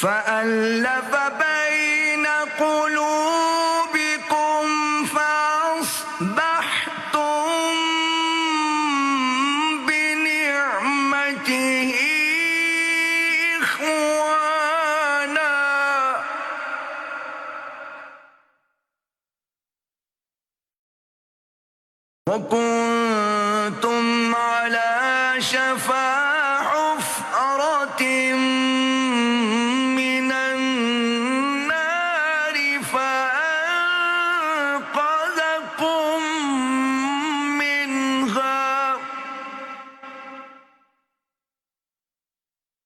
فألف بين قلوبكم فأصبحتم بنعمته إخوانا وكنتم على شفا حفرة من النار فأنقذكم منها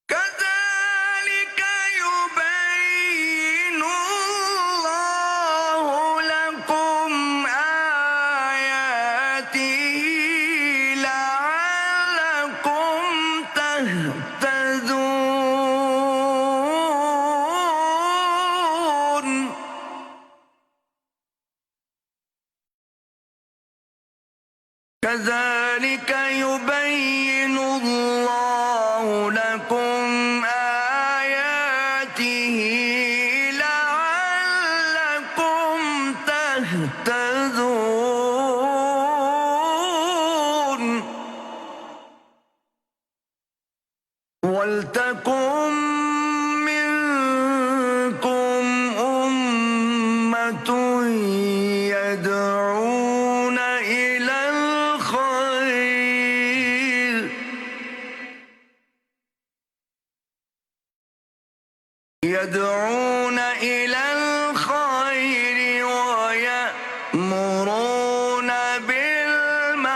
كذلك يبين الله لكم آياته لعلكم تهتدون كذلك يبين الله لكم آياته لعلكم تهتدون ولتكن منكم أمة يدعون إلى الخير ويأمرون بالمعروف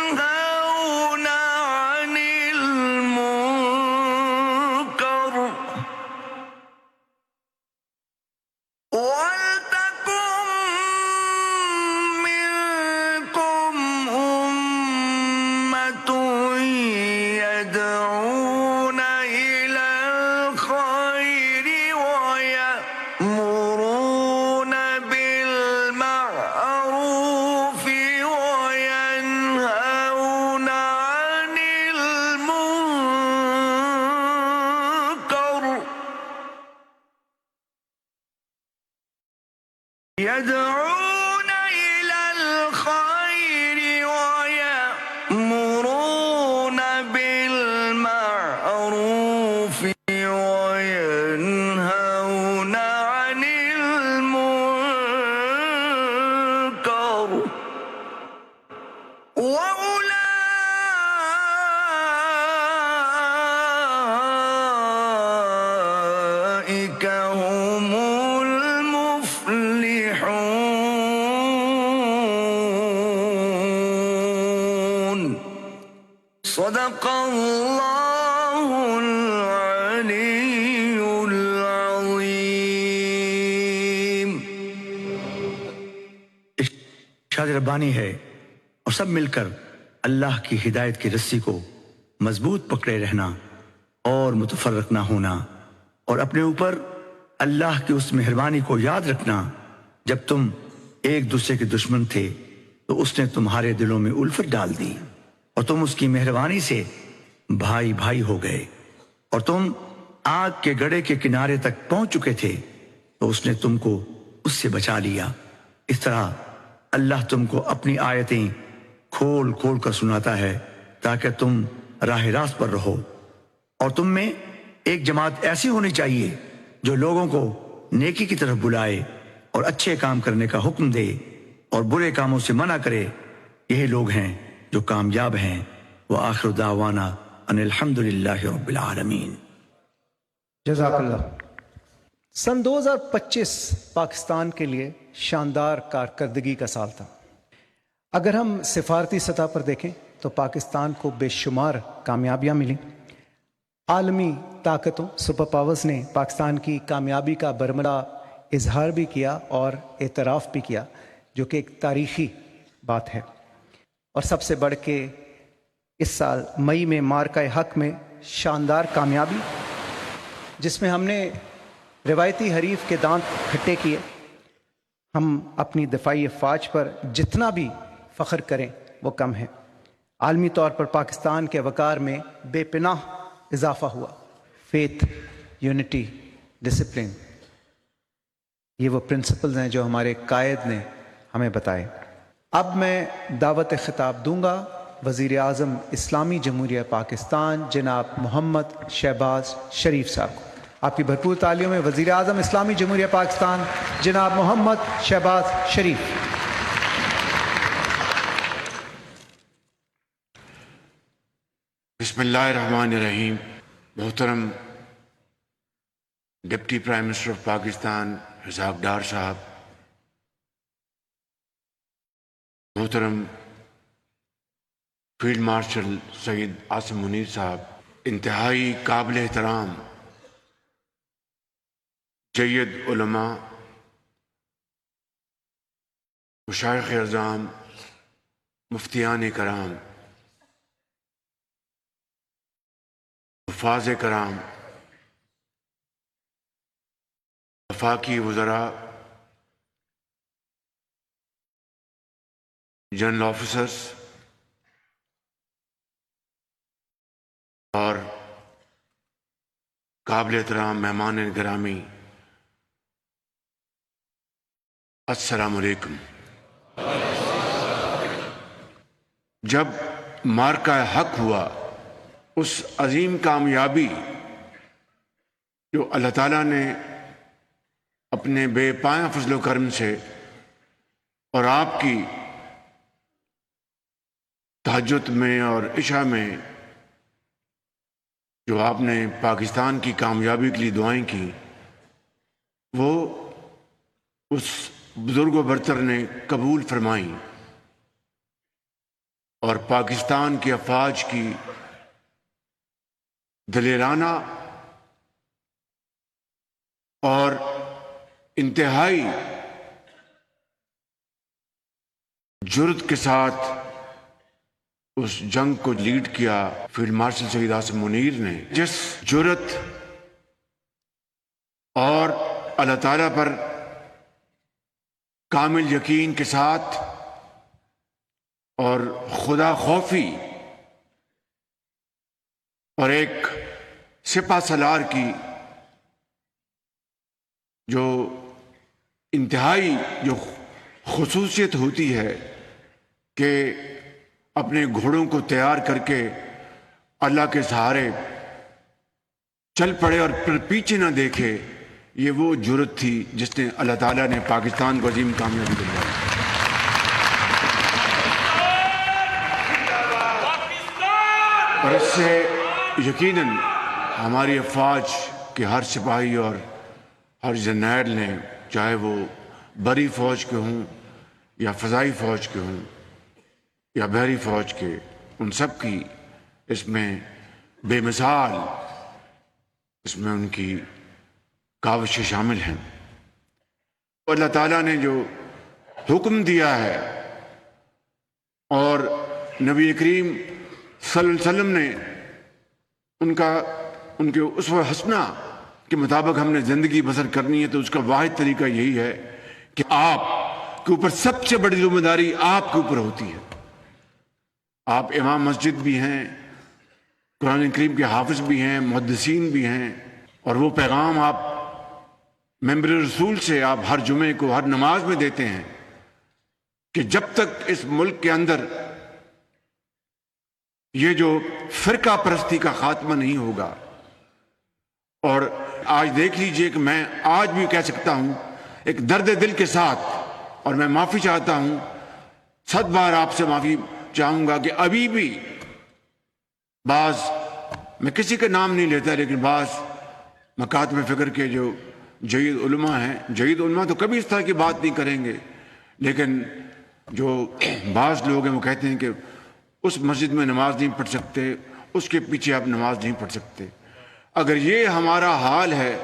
وينهون عن المنكر ولتكن منكم أمة يدعون إلى الخير ويأمرون بالمعروف وينهون عن المنكر يدعون إلى الخير ويأمرون بالمعروف وينهون عن المنكر وأولئك هم المفلحون صدق الله العلي العظيم ارشاد ربانی ہے اور سب مل کر اللہ کی ہدایت کی رسی کو مضبوط پکڑے رہنا اور متفرق نہ ہونا اور اپنے اوپر اللہ کی اس مہربانی کو یاد رکھنا جب تم ایک دوسرے کے دشمن تھے تو اس نے تمہارے دلوں میں الفت ڈال دی اور تم اس کی مہربانی سے بھائی بھائی ہو گئے اور تم آگ کے گڑھے کے کنارے تک پہنچ چکے تھے تو اس نے تم کو اس سے بچا لیا اس طرح اللہ تم کو اپنی آیتیں کھول کھول کر سناتا ہے تاکہ تم راہ راست پر رہو اور تم میں ایک جماعت ایسی ہونی چاہیے جو لوگوں کو نیکی کی طرف بلائے اور اچھے کام کرنے کا حکم دے اور برے کاموں سے منع کرے یہی لوگ ہیں جو کامیاب ہیں وآخر دعوانا ان الحمدللہ رب العالمین جزاک اللہ۔ سن 2025 پاکستان کے لیے شاندار کارکردگی کا سال تھا۔ اگر ہم سفارتی سطح پر دیکھیں تو پاکستان کو بے شمار کامیابیاں ملیں۔ عالمی طاقتوں سپر پاورز نے پاکستان کی کامیابی کا برملا اظہار بھی کیا اور اعتراف بھی کیا، جو کہ ایک تاریخی بات ہے۔ اور سب سے بڑھ کے اس سال مئی میں مارکہ حق میں شاندار کامیابی، جس میں ہم نے روایتی حریف کے دانت کھٹے کیے۔ ہم اپنی دفاعی افواج پر جتنا بھی فخر کریں وہ کم ہے۔ عالمی طور پر پاکستان کے وقار میں بے پناہ اضافہ ہوا. فیتھ، یونٹی، ڈسپلن، یہ وہ پرنسپلز ہیں جو ہمارے قائد نے ہمیں بتائے. اب میں دعوت خطاب دوں گا وزیر اعظم اسلامی جمہوریہ پاکستان جناب محمد شہباز شریف صاحب کو. آپ کی بھرپور تالیوں میں وزیر اعظم اسلامی جمہوریہ پاکستان جناب محمد شہباز شریف. بسم اللہ الرحمن الرحیم. محترم deputy prime minister of Pakistan Ishaq Dar صاحب، محترم فیلڈ مارشل سید عاصم منیر صاحب، انتہائی قابل احترام جید علماء، مشائخ اعظام، مفتیان کرام، حفاظ کرام، وفاقی وزراء، جنرل آفیسرز اور قابل احترام مہمان گرامی، السلام علیکم. جب مارکہ حق ہوا، اس عظیم کامیابی جو اللہ تعالیٰ نے اپنے بے پایہ فضل و کرم سے اور آپ کی تہجد میں اور عشاء میں جو آپ نے پاکستان کی کامیابی کے لیے دعائیں کی، وہ اس بزرگ و برتر نے قبول فرمائیں اور پاکستان کی افواج کی دلیرانہ اور انتہائی جرأت کے ساتھ اس جنگ کو لیڈ کیا فیلڈ مارشل سید عاصم منیر نے. جس جرأت اور اللہ تعالیٰ پر کامل یقین کے ساتھ اور خدا خوفی اور ایک سپہ سالار کی جو انتہائی جو خصوصیت ہوتی ہے کہ اپنے گھوڑوں کو تیار کر کے اللہ کے سہارے چل پڑے اور پھر پیچھے نہ دیکھے، یہ وہ جرأت تھی جس نے اللہ تعالیٰ نے پاکستان کو عظیم کامیابی دلوائی. اور اس سے یقیناً ہماری افواج کے ہر سپاہی اور ہر جرنیل نے، چاہے وہ بری فوج کے ہوں یا فضائی فوج کے ہوں یا بحری فوج کے، ان سب کی اس میں بے مثال، اس میں ان کی کاوشیں شامل ہیں. اللہ تعالیٰ نے جو حکم دیا ہے اور نبی کریم صلی اللہ علیہ وسلم نے ان کے اسوہ حسنہ کے مطابق ہم نے زندگی بسر کرنی ہے، تو اس کا واحد طریقہ یہی ہے کہ آپ کے اوپر سب سے بڑی ذمہ داری آپ کے اوپر ہوتی ہے. آپ امام مسجد بھی ہیں، قرآن کریم کے حافظ بھی ہیں، محدثین بھی ہیں، اور وہ پیغام آپ ممبر رسول سے آپ ہر جمعے کو ہر نماز میں دیتے ہیں کہ جب تک اس ملک کے اندر یہ جو فرقہ پرستی کا خاتمہ نہیں ہوگا. اور آج دیکھ لیجئے کہ میں آج بھی کہہ سکتا ہوں ایک درد دل کے ساتھ، اور میں معافی چاہتا ہوں، 100 بار آپ سے معافی چاہوں گا کہ ابھی بھی بعض، میں کسی کا نام نہیں لیتا، لیکن بعض مکاتب فکر کے جو جید علماء ہیں، جید علماء تو کبھی اس طرح کی بات نہیں کریں گے، لیکن جو بعض لوگ ہیں وہ کہتے ہیں کہ اس مسجد میں نماز نہیں پڑھ سکتے، اس کے پیچھے آپ نماز نہیں پڑھ سکتے. اگر یہ ہمارا حال ہے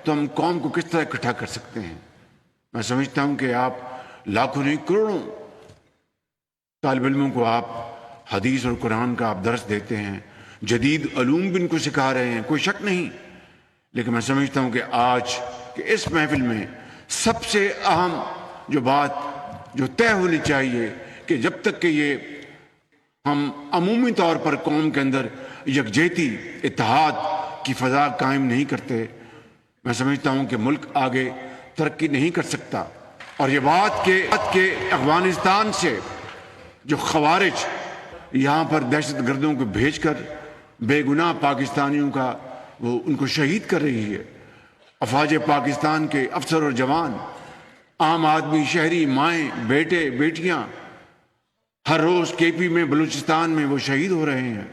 تو ہم قوم کو کس طرح اکٹھا کر سکتے ہیں؟ میں سمجھتا ہوں کہ آپ لاکھوں نہیں کروڑوں طالب علموں کو آپ حدیث اور قرآن کا آپ درس دیتے ہیں، جدید علوم بھی ان کو سکھا رہے ہیں، کوئی شک نہیں. لیکن میں سمجھتا ہوں کہ آج کہ اس محفل میں سب سے اہم جو بات جو طے ہونی چاہیے کہ جب تک کہ یہ ہم عمومی طور پر قوم کے اندر یکجہتی، اتحاد کی فضا قائم نہیں کرتے، میں سمجھتا ہوں کہ ملک آگے ترقی نہیں کر سکتا۔ اور یہ بات کہ افغانستان سے جو خوارج یہاں پر دہشت گردوں کو بھیج کر بے گناہ پاکستانیوں کا وہ ان کو شہید کر رہی ہے، افواج پاکستان کے افسر اور جوان، عام آدمی، شہری، مائیں، بیٹے، بیٹیاں ہر روز کے پی میں، بلوچستان میں وہ شہید ہو رہے ہیں۔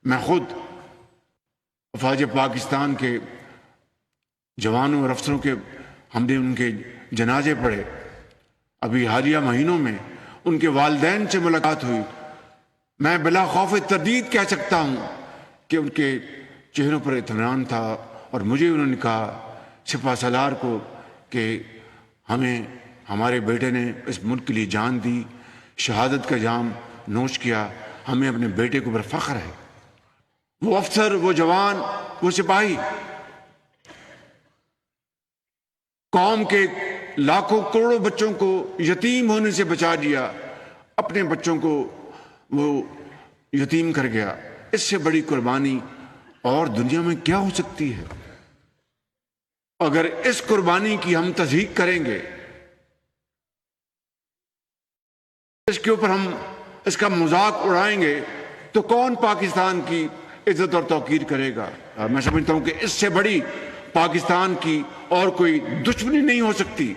میں خود افواج پاکستان کے جوانوں اور افسروں کے ہم نے ان کے جنازے پڑھے، ابھی حالیہ مہینوں میں ان کے والدین سے ملاقات ہوئی، میں بلا خوف تردید کہہ سکتا ہوں کہ ان کے چہروں پر اطمینان تھا، اور مجھے انہوں نے کہا سپہ سالار کو کہ ہمیں ہمارے بیٹے نے اس ملک کے لیے جان دی، شہادت کا جام نوش کیا، ہمیں اپنے بیٹے کو پر فخر ہے۔ وہ افسر، وہ جوان، وہ سپاہی قوم کے لاکھوں کروڑوں بچوں کو یتیم ہونے سے بچا لیا، اپنے بچوں کو وہ یتیم کر گیا۔ اس سے بڑی قربانی اور دنیا میں کیا ہو سکتی ہے؟ اگر اس قربانی کی ہم تصدیق کریں گے، اس کے اوپر ہم اس کا مذاق اڑائیں گے، تو کون پاکستان کی عزت اور توقیر کرے گا؟ میں سمجھتا ہوں کہ اس سے بڑی پاکستان کی اور کوئی دشمنی نہیں ہو سکتی۔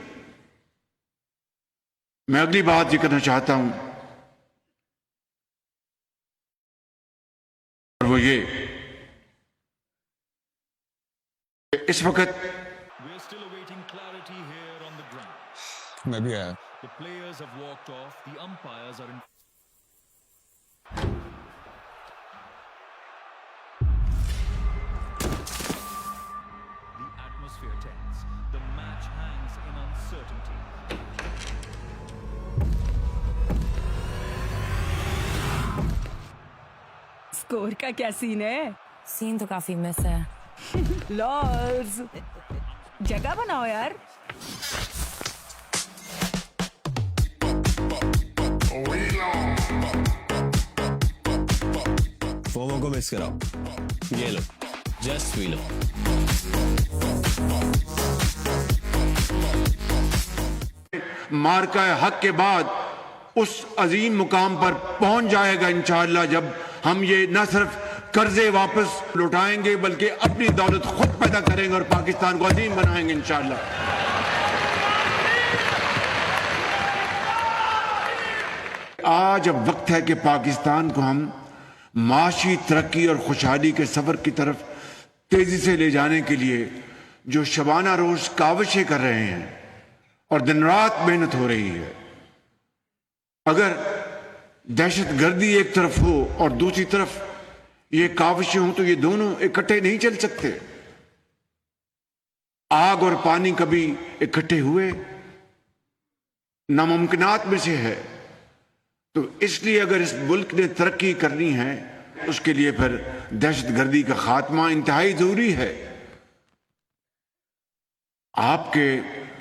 میں اگلی بات یہ کرنا چاہتا ہوں، اور وہ یہ کہ اس وقت We're still awaiting clarity here on the ground. میں بھی آیا۔ The players have walked off. The umpires are in. The atmosphere tense. The match hangs in uncertainty. Score کا کیا سین ہے؟ سین تو کافی مس ہے۔ لارز جگہ بناؤ یار۔ فومو کو مس کراؤ، یہ لو، جسٹ وی لو۔ مارکہ حق کے بعد اس عظیم مقام پر پہنچ جائے گا انشاءاللہ، جب ہم یہ نہ صرف قرضے واپس لوٹائیں گے بلکہ اپنی دولت خود پیدا کریں گے اور پاکستان کو عظیم بنائیں گے انشاءاللہ۔ آج اب وقت ہے کہ پاکستان کو ہم معاشی ترقی اور خوشحالی کے سفر کی طرف تیزی سے لے جانے کے لیے جو شبانہ روز کاوشیں کر رہے ہیں اور دن رات محنت ہو رہی ہے، اگر دہشت گردی ایک طرف ہو اور دوسری طرف یہ کاوشیں ہوں تو یہ دونوں اکٹھے نہیں چل سکتے۔ آگ اور پانی کبھی اکٹھے ہوئے؟ ناممکنات میں سے ہے۔ تو اس لیے اگر اس ملک نے ترقی کرنی ہے، اس کے لیے پھر دہشت گردی کا خاتمہ انتہائی ضروری ہے۔ آپ کے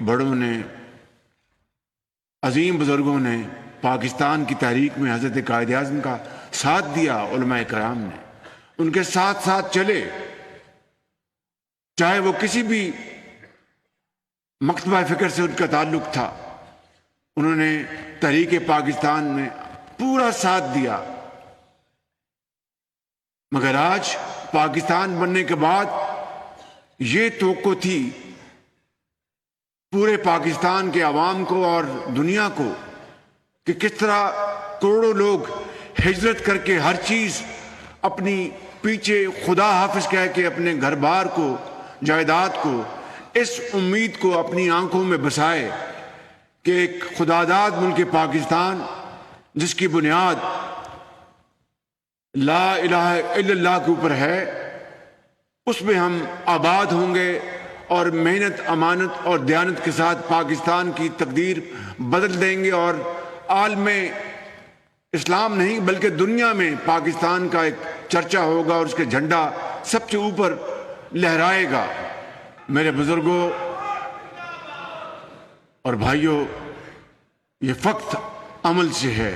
بڑوں نے، عظیم بزرگوں نے پاکستان کی تحریک میں حضرت قائد اعظم کا ساتھ دیا، علماء کرام نے ان کے ساتھ ساتھ چلے، چاہے وہ کسی بھی مکتبہ فکر سے ان کا تعلق تھا، انہوں نے تحریک پاکستان میں پورا ساتھ دیا۔ مگر آج پاکستان بننے کے بعد یہ توقع تھی پورے پاکستان کے عوام کو اور دنیا کو کہ کس طرح کروڑوں لوگ ہجرت کر کے ہر چیز اپنی پیچھے خدا حافظ کہہ کے اپنے گھر بار کو، جائیداد کو، اس امید کو اپنی آنکھوں میں بسائے کہ ایک خداداد ملک پاکستان جس کی بنیاد لا الہ الا اللہ کے اوپر ہے، اس میں ہم آباد ہوں گے اور محنت، امانت اور دیانت کے ساتھ پاکستان کی تقدیر بدل دیں گے، اور عالم اسلام نہیں بلکہ دنیا میں پاکستان کا ایک چرچا ہوگا اور اس کے جھنڈا سب سے اوپر لہرائے گا۔ میرے بزرگوں اور بھائیوں، یہ فقط عمل سے ہے،